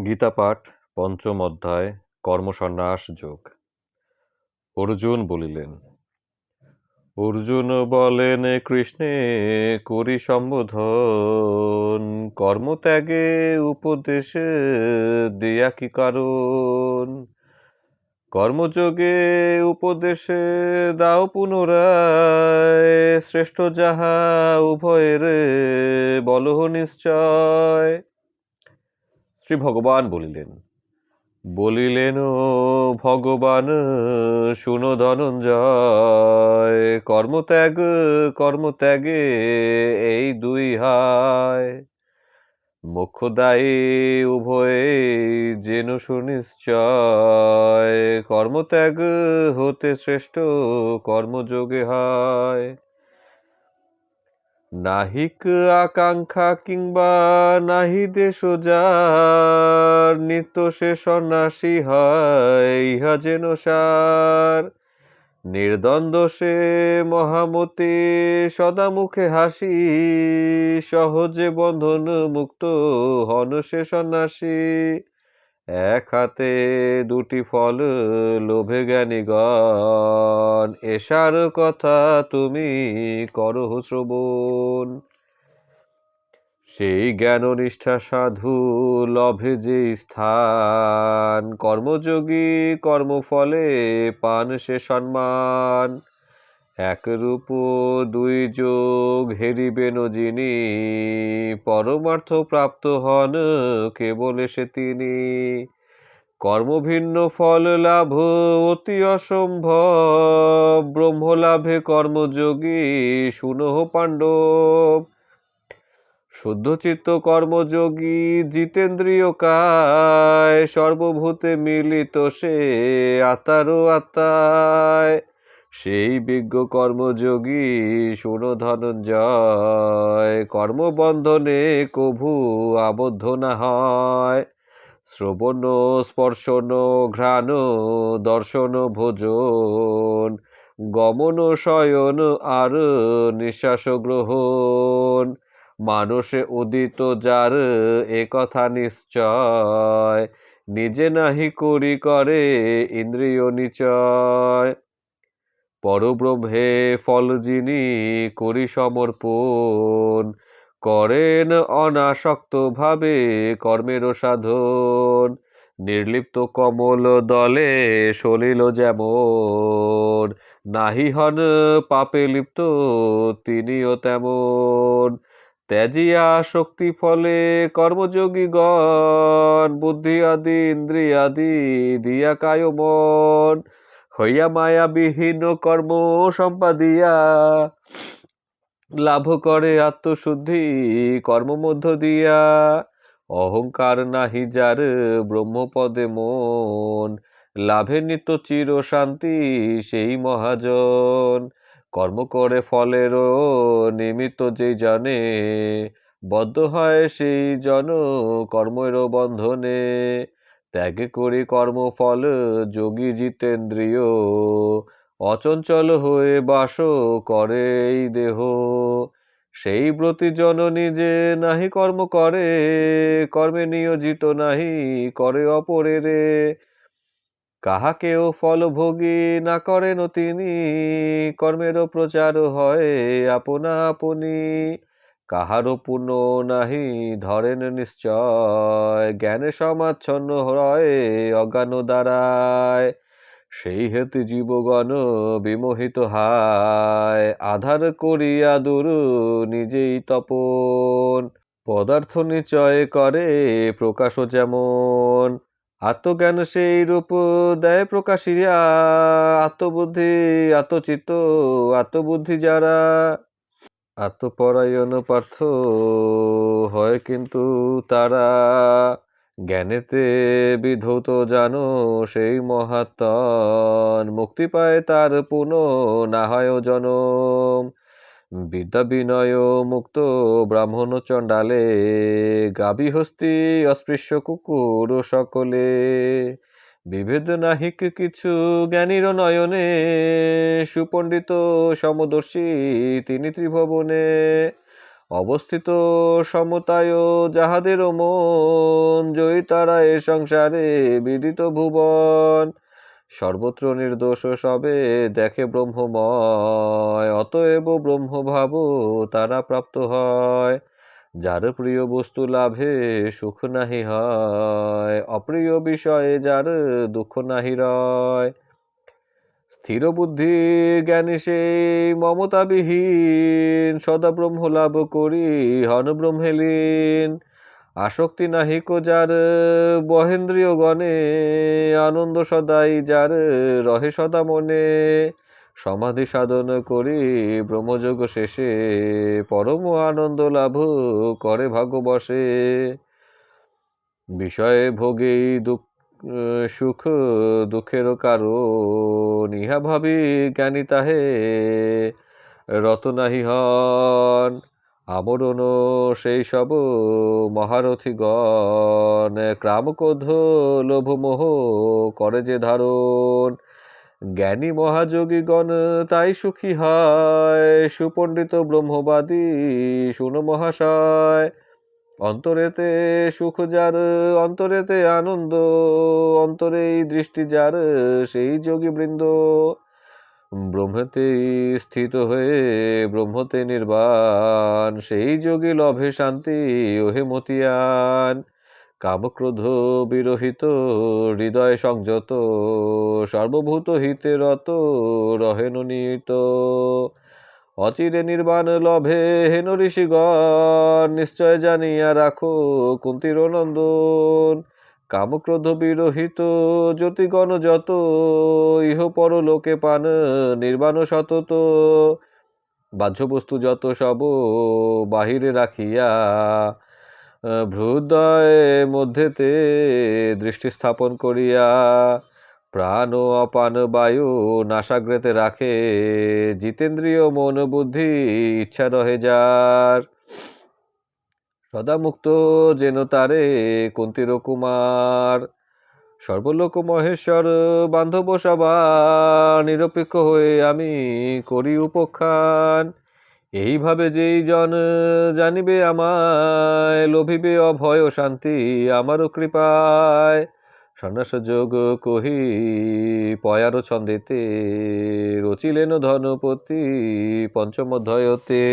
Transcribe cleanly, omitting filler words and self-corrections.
গীতা পাঠ পঞ্চম অধ্যায় কর্মসন্ন্যাস যোগ। অর্জুন বলিলেন, অর্জুন বলেন কৃষ্ণে করি সম্বোধন, কর্মত্যাগে উপদেশ দেয়া কি কারণ? কর্মযোগে উপদেশে দাও পুনরায়, শ্রেষ্ঠ যাহা উভয়ের বলহ নিশ্চয়। শ্রী ভগবান বলিলেন ভগবান শুনো ধনঞ্জয়, কর্মত্যাগে এই দুই হায়, মোক্ষদায়ী উভয়ে যেন সুনিশ্চয়, কর্মত্যাগ হতে শ্রেষ্ঠ কর্মযোগে হয়। নাহিক আকাঙ্ক্ষা কিংবা নাহি দেশ যার, নিত্য সে সন্ন্যাসী হয় ইহা যেন সার। নির্দ্বন্দ্ব সে মহামতি সদা মুখে হাসি, সহজে বন্ধন মুক্ত হন সে সন্ন্যাসী। এক হাতে দুটি ফল লোভে জ্ঞানীগণ, এসার কথা তুমি করহ শ্রবণ। সেই জ্ঞান নিষ্ঠা সাধু লভে যে স্থান, কর্মযোগী কর্মফলে পান সে সম্মান। একরূপ দুই যোগ হেরিবেন যিনি, পরমার্থ প্রাপ্ত হন কেবল সে তিনি। কর্মভিন্ন ফল লাভ অতি অসম্ভব, ব্রহ্মলাভে কর্মযোগী শুনহ পাণ্ডব। শুদ্ধচিত্ত কর্মযোগী জিতেন্দ্রিয় কায়, সর্বভূতে মিলিত সে আত্মারও আত্মায়। সেই বিজ্ঞ কর্মযোগী শুনো ধনঞ্জয়, কর্মবন্ধনে কভু আবদ্ধ না হয়। শ্রবণ স্পর্শন ঘ্রাণ দর্শন ভোজন, গমন শয়ন আর নিঃশ্বাস গ্রহণ। মানসে উদিত যার এ কথা নিশ্চয়, নিজে নাহি করি করে ইন্দ্রিয় নিচয়। পরব্রহ্মে ফল যিনি করি সমর্পণ, করেন অনাসক্ত ভাবে কর্মের সাধন। নির্লিপ্ত কমল দলে সলিল যেমন, নাহি হন পাপে লিপ্ত তিনিও তেমন। ত্যাজিয়া শক্তি ফলে কর্মযোগীগণ, বুদ্ধি আদি ইন্দ্রিয়াদি দিয়া কায় মন। হইয়া মায়া বিহীন কর্ম সম্পাদিয়া, লাভ করে আত্মশুদ্ধি কর্ম মধ্য দিয়া। অহংকার নাহি যার ব্রহ্মপদে মন, লাভে নিত্য চির শান্তি সেই মহাজন। কর্ম করে ফলেরও নিমিত্ত যেই জানে, বদ্ধ হয় সেই জন কর্মেরও বন্ধনে। ত্যাগ করি কর্মফল যোগী জিতেন্দ্রিয়, অচঞ্চল হয়ে বাস করে এই দেহ। সেই ব্রতী জন নিজে নাহি কর্ম করে, কর্মে নিয়োজিত নাহি করে অপরেরে। কাহাকেও ফল ভোগী না করেন তিনি, কর্মেরও প্রচার হয় আপনা আপনি। কাহারও পুণ্য নাহি ধরেন নিশ্চয়, জ্ঞানে সমাচ্ছন্ন হয় অজ্ঞান দ্বারায়। সেই হেতু জীবগণ বিমোহিত হায়, আধার করিয়া দূর নিজেই তপন। পদার্থ নিচয় করে প্রকাশ যেমন, আত্মজ্ঞান সেই রূপ দেয় প্রকাশিয়া। আত্মবুদ্ধি আত্মচিত্ত আত্মবুদ্ধি যারা, আত্মপরায়ণ পার্থ হয় কিন্তু তারা। জ্ঞানেতে বিধৌত জানো সেই মহাত্মন, মুক্তি পায় তার পুনঃ না হয় জনম। বিদ্যা বিনয় মুক্ত ব্রাহ্মণ চণ্ডালে, গাভী হস্তি অস্পৃশ্য কুকুর সকলে। বিভেদ নাহিক কিছু জ্ঞানীর নয়নে, সুপণ্ডিত সমদর্শী তিনি ত্রিভুবনে। অবস্থিত সমতায় যাহাদেরও মন, জয়ী তারা এ সংসারে বিদিত ভুবন। সর্বত্র নির্দোষ সবে দেখে ব্রহ্মময়, অতএব ব্রহ্মভাব তারা প্রাপ্ত হয়। যার প্রিয় বস্তু লাভে সুখ নাহি হয়, অপ্রিয় বিষয়ে যার দুঃখ নাহি রয়। স্থির বুদ্ধি জ্ঞানী সেই মমতাবিহীন, সদা ব্রহ্ম লাভ করি হন ব্রহ্মে লীন। আসক্তি নাহিক যার বহেন্দ্রিয় গণে, আনন্দ সদাই যার রহে সদা মনে। সমাধি সাধন করি ব্রহ্মযোগ শেষে, পরম আনন্দ লাভ করে ভাগ্যবশে। বিষয়ে ভোগেই সুখ দুঃখেরও কারণ, ইহা ভাবি জ্ঞানী তাহে রত নাহি হন। আমরণ সেই সব মহারথীগণ, ক্রাম ক্রোধ লোভ মোহ করে যে ধারণ। জ্ঞানী মহাযোগীগণ তাই সুখী হয়, সুপণ্ডিত ব্রহ্মবাদী শুনো মহাশয়। অন্তরেতে সুখ যার, অন্তরেতে আনন্দ, অন্তরেই দৃষ্টি যার সেই যোগী বৃন্দ। ব্রহ্মতেই স্থিত হয়ে ব্রহ্মতে নির্বাণ, সেই যোগী লভে শান্তি ওহে মতিয়ান। কামক্রোধ বিরহিত হৃদয় সংযত, সর্বভূত হিতে রত রহেন নিয়ত। অচিরে নির্বাণ লভে হেন ঋষিগণ, নিশ্চয় জানিয়া রাখো কুন্তীর নন্দন। কামক্রোধ বিরহিত জ্যোতিগণ যত, ইহ পরলোকে পান নির্বাণ সতত। বাহ্য বস্তু যত সব বাহিরে রাখিয়া, হৃদয় মধ্যেতে দৃষ্টি স্থাপন করিয়া। প্রাণ ও অপান বায়ু নাসাগ্রেতে রাখে, জিতেন্দ্রিয় মন বুদ্ধি ইচ্ছা রহে যার। সদা মুক্ত যেন তারে কুন্তীর কুমার। সর্বলোক মহেশ্বর বান্ধব সবার, নিরপেক্ষ হয়ে আমি করি উপখ্যান। এইভাবে যেই জন জানিবে আমায়, লভিবে অভয় শান্তি আমারও কৃপায়। সন্ন্যাস যোগ কহি পয়ার ছন্দেতে, রচিলেন ধনপতি পঞ্চম অধ্যায়তে।